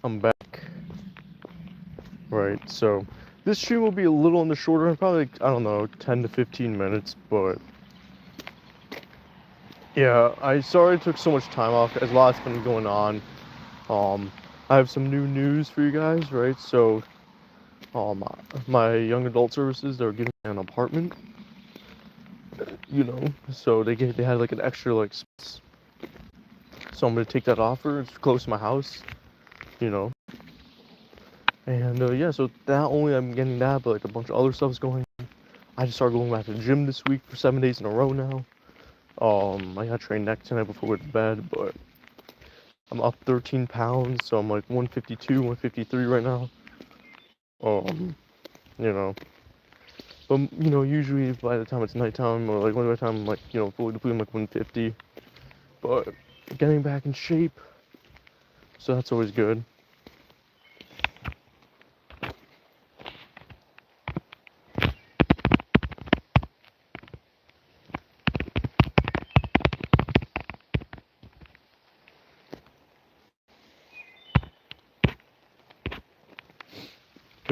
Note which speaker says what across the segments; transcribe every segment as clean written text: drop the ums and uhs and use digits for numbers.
Speaker 1: I'm back. Right, so this stream will be a little on the shorter end, probably like, I don't know, 10 to 15 minutes, but yeah, I sorry it took so much time off, as a lot's been going on. Um, I have some new news for you guys, right? So, um, my young adult services, they're giving me an apartment, so they had like an extra like space. So I'm gonna take that offer. It's close to my house, you know. And yeah, so not only I'm getting that, but like a bunch of other stuff's going. I just started going back to the gym this week for 7 days in a row now. I got trained next tonight before we go to bed, but I'm up 13 pounds, so I'm like 152, 153 right now. Um, you know, but usually by the time it's nighttime or like by the time I'm like fully depleted, I'm like 150. But getting back in shape, so that's always good.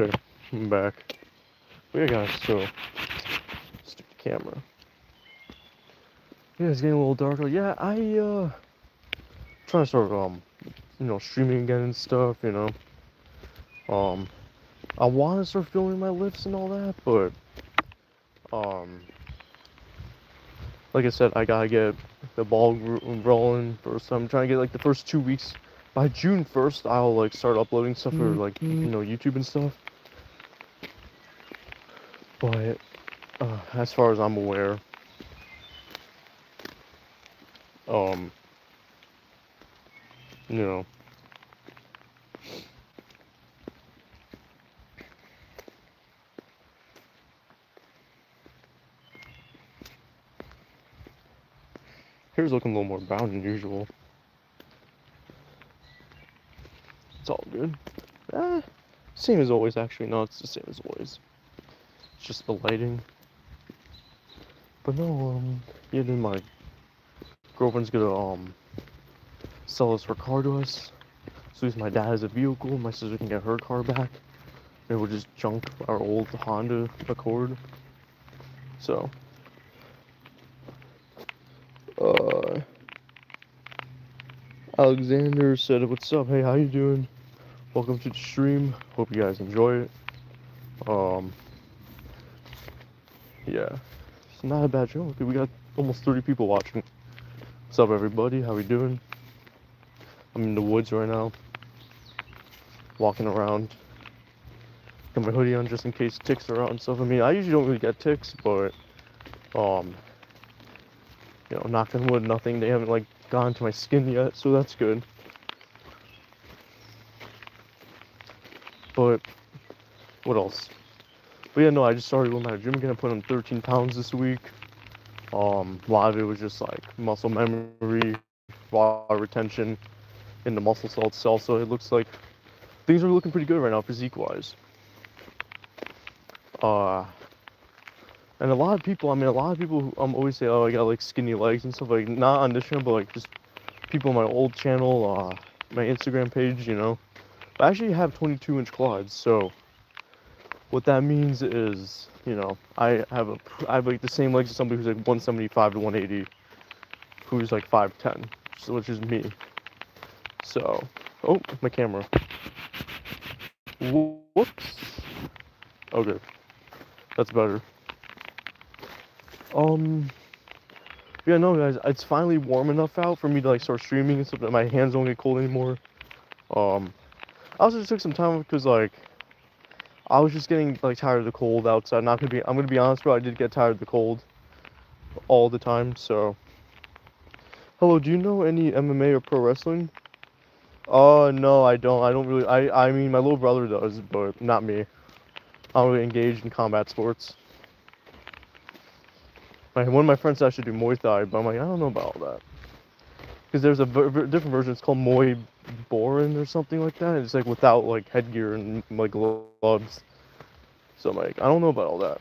Speaker 1: Okay, I'm back. But yeah, guys, so stupid camera. Yeah, it's getting a little darker. Yeah, trying to start streaming again and stuff. Um, I want to start filming my lifts and all that, but um, like I said, I gotta get the ball rolling first. I'm trying to get like the first 2 weeks. By June 1st, I'll like start uploading stuff for like YouTube and stuff. But as far as I'm aware, um, you know, hair's looking a little more brown than usual. It's all good. Eh, same as always. Actually, no, it's the same as always. It's just the lighting. But no, yeah, then my girlfriend's gonna sell us her car to us. So at least my dad has a vehicle, my sister can get her car back. And we'll just junk our old Honda Accord. So, uh, Alexander said, "What's up? Hey, how you doing? Welcome to the stream. Hope you guys enjoy it. Um, yeah, it's not a bad show. Okay, we got almost 30 people watching. What's up, everybody? How we doing? I'm in the woods right now, walking around. Got my hoodie on just in case ticks are out and stuff. I mean, I usually don't really get ticks, but um, knock on wood, nothing. They haven't like gone to my skin yet, so that's good. But what else? But yeah, no, I just started going to the gym again. I put on 13 pounds this week. A lot of it was just like muscle memory, water retention in the muscle cell itself. So it looks like things are looking pretty good right now, physique wise. Uh, and a lot of people who always say, oh, I got like skinny legs and stuff. Like not on this channel, but like just people on my old channel, my Instagram page. I actually have 22-inch quads, so what that means is, I have like the same legs as somebody who's like 175 to 180, who's like 5'10", which is me. So, oh, my camera. Whoops. Okay, that's better. Um, yeah, no, guys, it's finally warm enough out for me to like start streaming and stuff that my hands don't get cold anymore. Um, I also just took some time because like I was just getting like tired of the cold outside. I'm gonna be honest, bro. I did get tired of the cold all the time. So, hello, do you know any MMA or pro wrestling? No, I don't. I don't really. I mean, my little brother does, but not me. I don't really engage in combat sports. One of my friends actually do Muay Thai, but I'm like, I don't know about all that. Because there's a different version. It's called Muay Borin or something like that. It's like without like headgear and like gloves. So I'm like, I don't know about all that.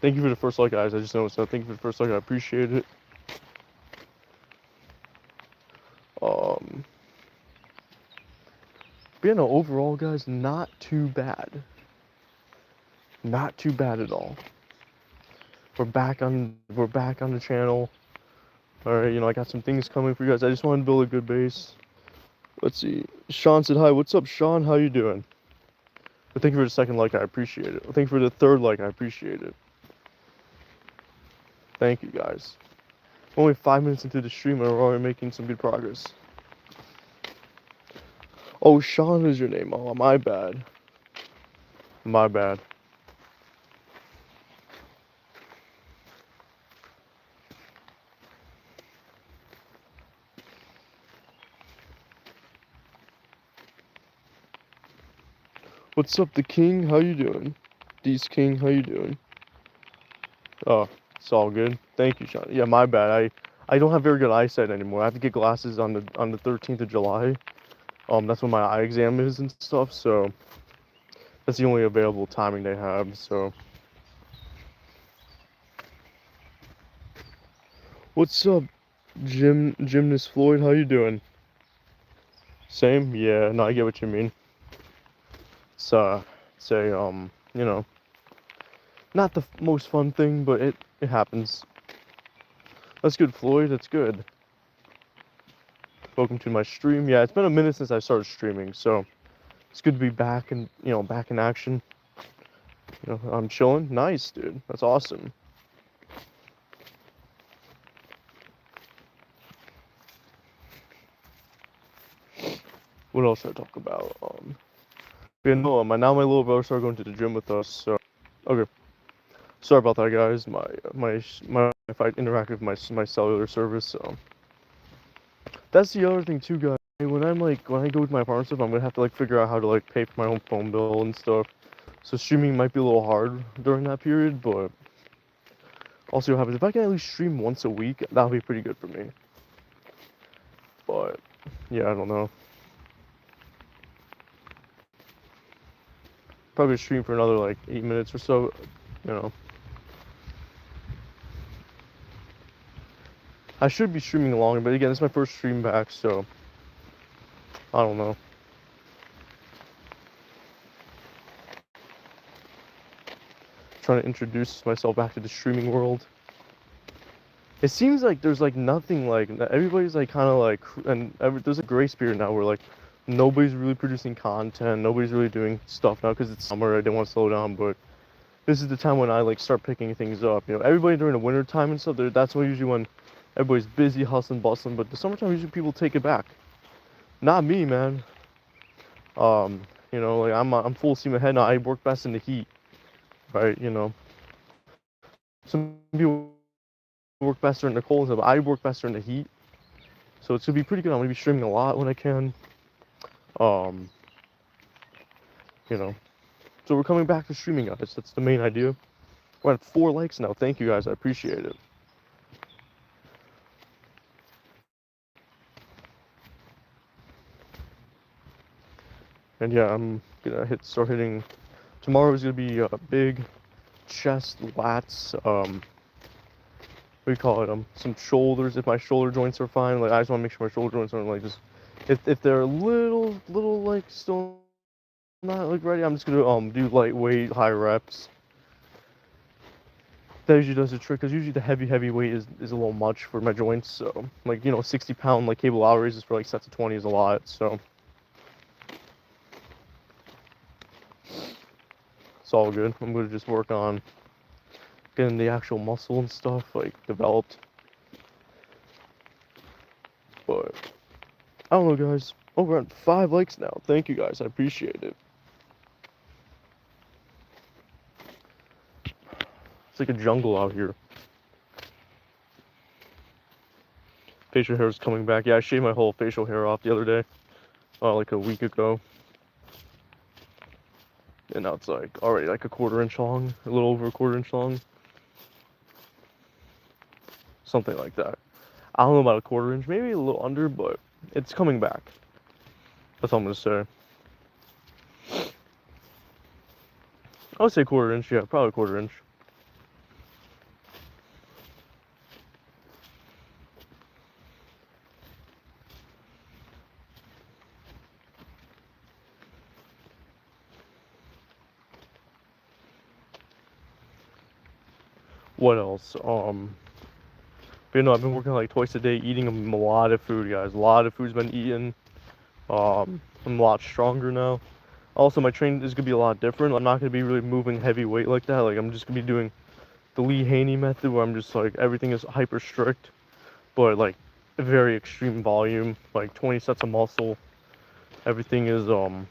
Speaker 1: Thank you for the first like, guys. I just noticed that. Thank you for the first like. I appreciate it. Um, but yeah, no, overall, guys, not too bad. Not too bad at all. We're back on the channel. All right, I got some things coming for you guys. I just wanted to build a good base. Let's see. Sean said hi. What's up, Sean? How you doing? But thank you for the second like. I appreciate it. Thank you for the third like. I appreciate it. Thank you, guys. Only 5 minutes into the stream, and we're already making some good progress. Oh, Sean is your name. Oh, my bad. My bad. What's up, the King? How you doing? Deez King, how you doing? Oh, it's all good. Thank you, Sean. Yeah, my bad. I don't have very good eyesight anymore. I have to get glasses on the 13th of July. That's when my eye exam is and stuff. So that's the only available timing they have. So what's up, Gymnast Floyd? How you doing? Same? Yeah. No, I get what you mean. It's not the most fun thing, but it happens. That's good, Floyd. That's good. Welcome to my stream. Yeah, it's been a minute since I started streaming, so it's good to be back and back in action. I'm chilling. Nice, dude. That's awesome. What else should I talk about? Now my little brother started going to the gym with us. So okay. Sorry about that, guys. If I interact with my cellular service. So that's the other thing too, guys. When I go with my apartment stuff, I'm gonna have to figure out how to pay for my own phone bill and stuff. So streaming might be a little hard during that period, but I'll see what happens. If I can at least stream once a week, that'll be pretty good for me. But yeah, I don't know. Probably stream for another 8 minutes or so. I should be streaming longer, but again, it's my first stream back, so I don't know. Trying to introduce myself back to the streaming world. It seems like there's nothing everybody's there's a grace period now where nobody's really producing content, nobody's really doing stuff now because it's summer. I didn't want to slow down, but this is the time when I start picking things up. Everybody during the winter time and stuff, that's usually when everybody's busy, hustling, bustling. But the summertime, usually people take it back. Not me, man. I'm full steam ahead now. I work best in the heat, right? Some people work better in the cold, but I work better in the heat. So it's gonna be pretty good. I'm gonna be streaming a lot when I can. So we're coming back to streaming, guys. That's the main idea. We're at 4 likes now. Thank you, guys. I appreciate it. And yeah, I'm gonna start hitting. Tomorrow is gonna be big chest, lats. What do you call it? Some shoulders. If my shoulder joints are fine, I just want to make sure my shoulder joints aren't just. If they're a little still not ready, I'm just gonna do lightweight, high reps. That usually does the trick, because usually the heavy weight is a little much for my joints. So 60-pound cable out raises for sets of 20 is a lot. So it's all good. I'm gonna just work on getting the actual muscle and stuff developed. But I don't know, guys. Oh, we're at 5 likes now. Thank you, guys. I appreciate it. It's like a jungle out here. Facial hair is coming back. Yeah, I shaved my whole facial hair off the other day. Like a week ago. And now it's already a 1/4 inch long. A little over a 1/4 inch long. Something like that. I don't know about a 1/4 inch. Maybe a little under, but it's coming back. That's all I'm gonna say. I would say 1/4 inch. Yeah, probably a 1/4 inch. What else? But you know, I've been working like twice a day, eating a lot of food, guys. A lot of food's been eaten. I'm a lot stronger now. Also, my training is gonna be a lot different. I'm not gonna be really moving heavy weight like that. Like, I'm just gonna be doing the Lee Haney method, where I'm just like everything is hyper strict, but like very extreme volume, like 20 sets of muscle. Everything is I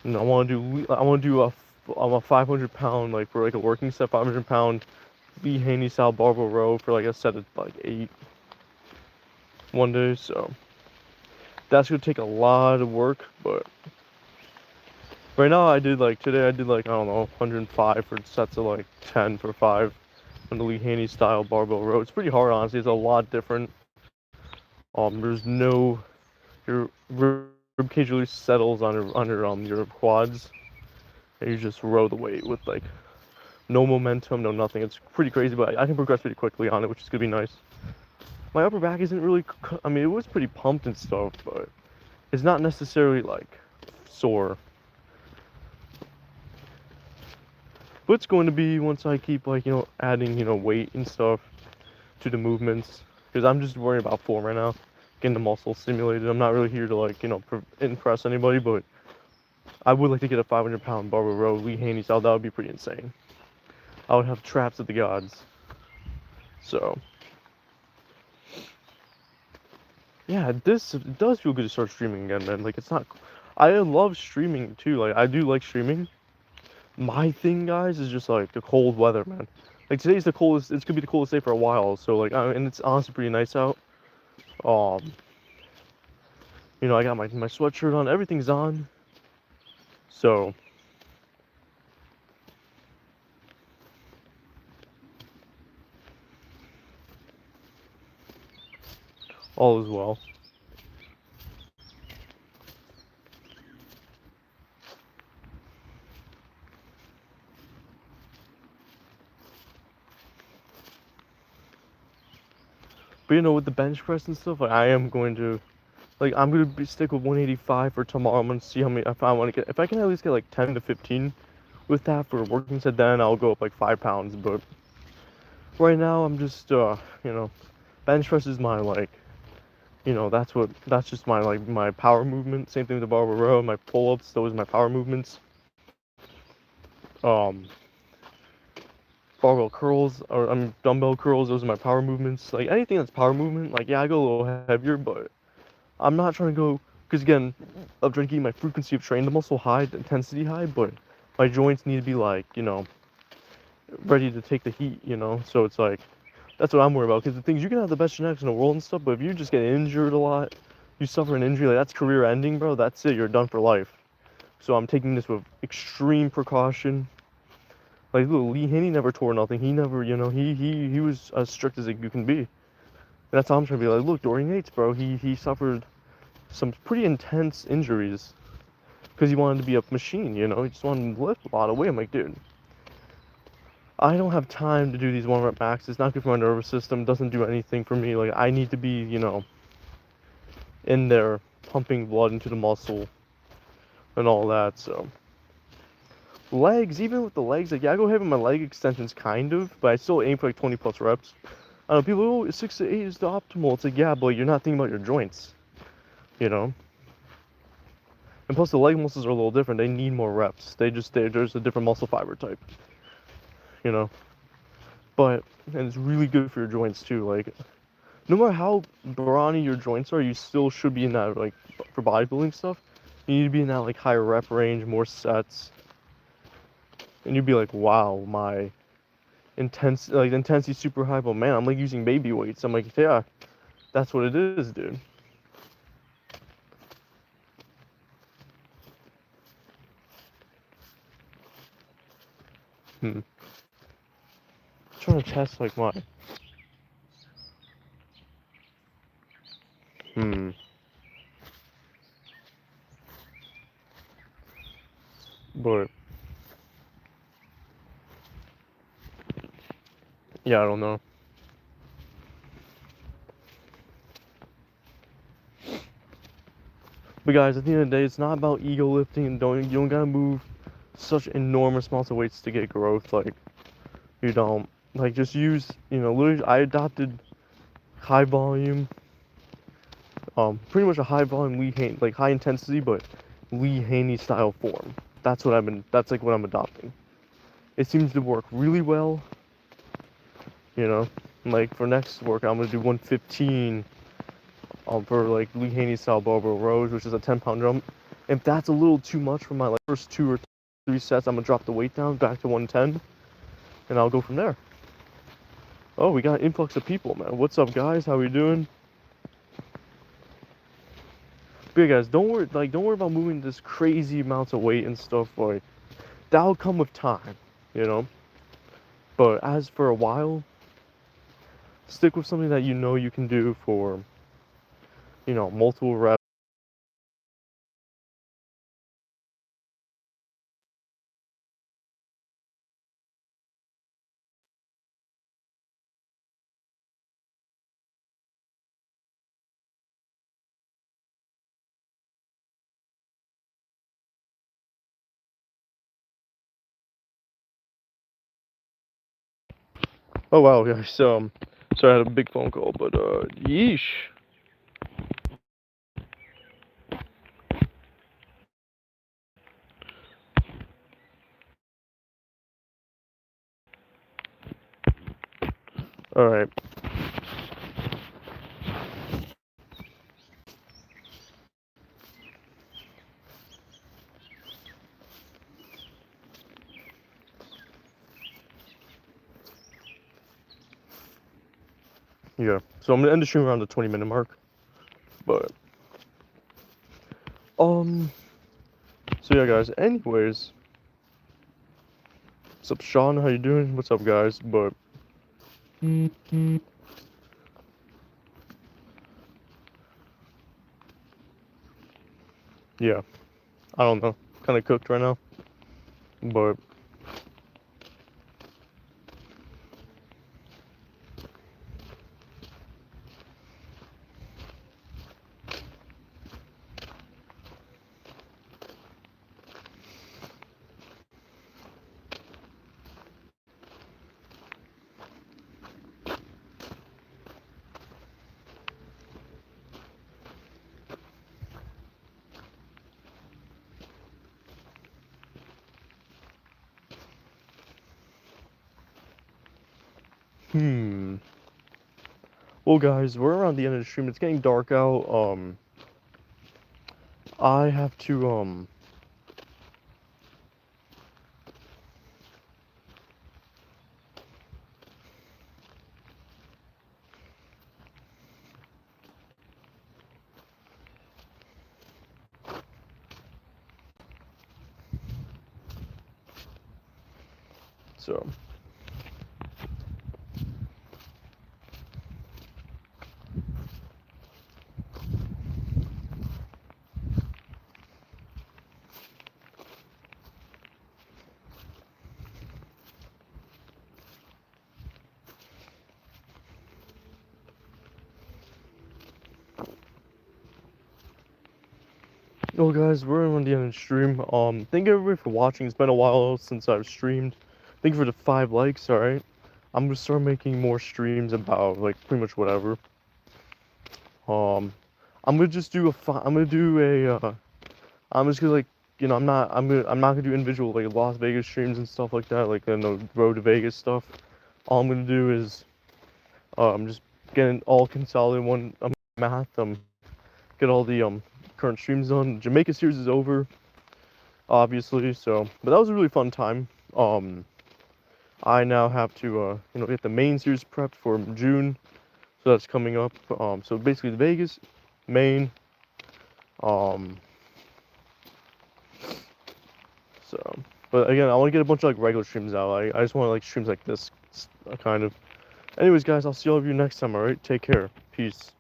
Speaker 1: want to do a 500 pound, like for like a working set, 500 pound Lee Haney style barbell row for like a set of like 8 one day. So that's gonna take a lot of work, but right now I did like today I did like I don't know 105 for sets of like 10 for 5 on the Lee Haney style barbell row. It's pretty hard, honestly. It's a lot different. There's no your rib cage really settles under your quads, and you just row the weight with like no momentum, no nothing. It's pretty crazy, but I can progress pretty quickly on it, which is gonna be nice. My upper back isn't really, I mean, it was pretty pumped and stuff, but it's not necessarily like sore. But it's going to be once I keep like, adding, weight and stuff to the movements. Because I'm just worrying about form right now, getting the muscle stimulated. I'm not really here to like, impress anybody, but I would like to get a 500 pound barbell row, Lee Haney style. That would be pretty insane. I would have traps of the gods. So, yeah, this it does feel good to start streaming again, man. Like, it's not. I love streaming too. Like, I do like streaming. My thing, guys, is just like the cold weather, man. Like, today's the coldest. It's gonna be the coldest day for a while. So, like, and it's honestly pretty nice out. Um, I got my sweatshirt on. Everything's on. So, all is well. But with the bench press and stuff, like, I am going to, like, I'm gonna stick with 185 for tomorrow. I'm gonna see how many, if I want to get, if I can at least get like 10 to 15 with that for a working set, then I'll go up like 5 pounds. But right now, I'm just, bench press is my like, that's just my like my power movement. Same thing with the barbell row, my pull-ups. Those are my power movements. Um, Barbell curls, or dumbbell curls. Those are my power movements. Like anything that's power movement, like yeah, I go a little heavier, but I'm not trying to go, because again, I'm trying to keep my frequency of training, the muscle high, the intensity high, but my joints need to be like, ready to take the heat, So it's like, that's what I'm worried about, because the things, you can have the best genetics in the world and stuff, but if you just get injured a lot, you suffer an injury, like that's career ending, bro, that's it, you're done for life. So I'm taking this with extreme precaution. Like, look, Lee Haney never tore nothing. He never, he was as strict as you can be. And that's how I'm trying to be like, look, Dorian Yates, bro, he suffered some pretty intense injuries because he wanted to be a machine, he just wanted to lift a lot of weight. I'm like, dude, I don't have time to do these 1 rep maxes. It's not good for my nervous system. It doesn't do anything for me. Like, I need to be, in there pumping blood into the muscle and all that. So legs, even with the legs, like, yeah, I go heavy with my leg extensions kind of, but I still aim for like 20 plus reps. I don't know, people, 6 to 8 is the optimal. It's like, yeah, but you're not thinking about your joints, And plus the leg muscles are a little different. They need more reps. There's a different muscle fiber type, But, and it's really good for your joints too. Like, no matter how brawny your joints are, you still should be in that, like, for bodybuilding stuff, you need to be in that, like, higher rep range, more sets. And you'd be like, wow, my intensity's super high, but man, I'm like using baby weights. I'm like, yeah, that's what it is, dude. I'm trying to test like my but yeah, I don't know. But guys, at the end of the day, it's not about ego lifting, and you don't gotta move such enormous amounts of weights to get growth. Like, You know, like just use, literally I adopted high volume, pretty much a high volume Lee Haney, like high intensity, but Lee Haney style form. That's like what I'm adopting. It seems to work really well, you know. Like for next work, I'm gonna do 115 for like Lee Haney style barbell rows, which is a 10-pound jump. If that's a little too much for my like first 2 or 3 sets, I'm gonna drop the weight down back to 110, and I'll go from there. Oh, we got an influx of people, man. What's up, guys? How we doing? But yeah, guys, don't worry about moving this crazy amounts of weight and stuff. Like that'll come with time, you know. But as for a while, stick with something that you know you can do for, multiple reps. Oh wow, guys. Sorry, I had a big phone call, but yeesh. All right. Yeah. So I'm gonna end the stream around the 20-minute mark. But so yeah, guys. Anyways, what's up, Sean? How you doing? What's up, guys? But yeah, I don't know. Kind of cooked right now, but well, guys, we're around the end of the stream. It's getting dark out. I have to so. Well, guys, we're on the end of the stream. Thank you everybody for watching. It's been a while since I've streamed. Thank you for the 5 likes. All right, I'm gonna start making more streams about like pretty much whatever. I'm gonna just do I'm gonna do a. I'm just gonna like, I'm not gonna do individual like Las Vegas streams and stuff like that, like the Road to Vegas stuff. All I'm gonna do is, just getting all consolidated one math. Get all the current streams done. Jamaica series is over, obviously. So, but that was a really fun time. I now have to get the main series prepped for June, so that's coming up. So basically the Vegas, Maine. So, but again, I want to get a bunch of like regular streams out. I just want like streams like this, kind of. Anyways, guys, I'll see all of you next time. All right, take care. Peace.